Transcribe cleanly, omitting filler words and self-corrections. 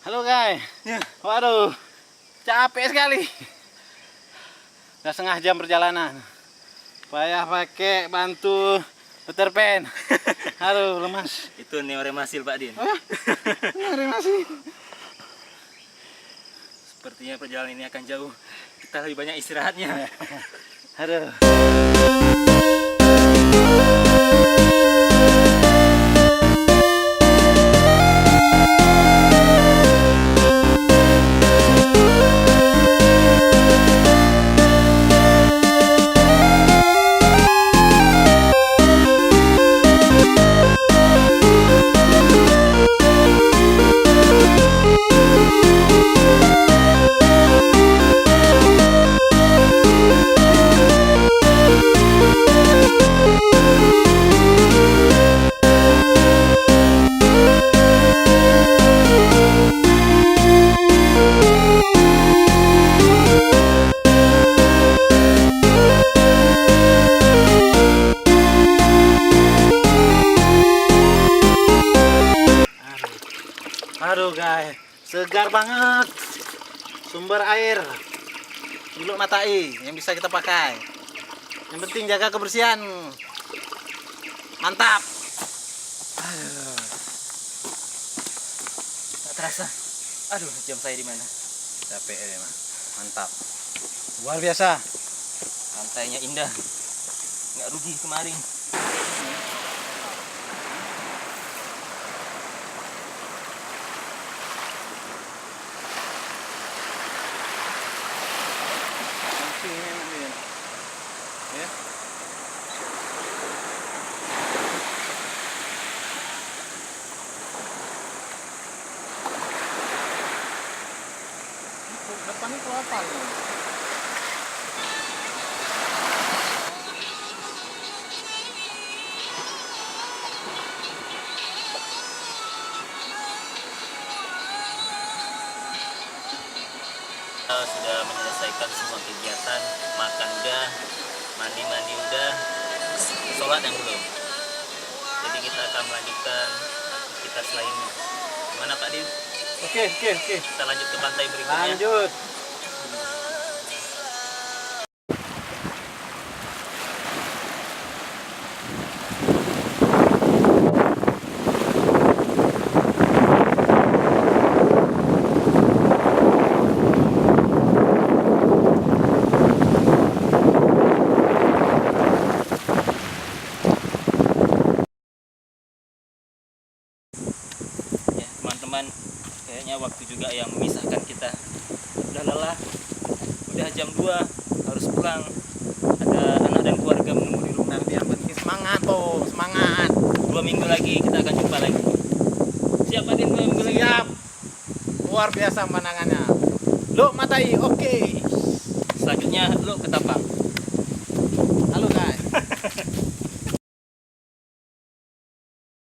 Halo guys. Ya. Waduh, capek sekali. Udah setengah jam perjalanan. Payah pakai bantu puter pen. Aduh, lemas. Itu neuremasil Pak Din. Masih. Sepertinya perjalanan ini akan jauh. Kita lebih banyak istirahatnya. Aduh. Aduh guys, segar banget. Sumber air Juluk Matai yang bisa kita pakai. Yang penting jaga kebersihan. Mantap. Aduh. Tak terasa. Aduh, jam saya di mana? Capek emang. Mantap. Luar biasa. Pantainya indah. Nggak rugi kemarin. Ya. Depannya kelapa nih. Kita sudah menyelesaikan semua kegiatan, makan udah, mandi udah, sholat yang belum. Jadi kita akan melanjutkan aktivitas lainnya. Gimana Pak Din? Oke. Kita lanjut ke pantai berikutnya. Lanjut. Ya, teman-teman, kayaknya waktu juga yang memisahkan kita. Udah lelah, udah jam 2 harus pulang. Ada anak dan keluarga menunggu di rumah. Tapi yang penting semangat tuh, semangat. 2 minggu lagi kita akan jumpa lagi. Siap Pak Din, 2 minggu lagi? Siap. Luar biasa pandangannya. Juluk Matai, oke. Selanjutnya lo ke Tapang.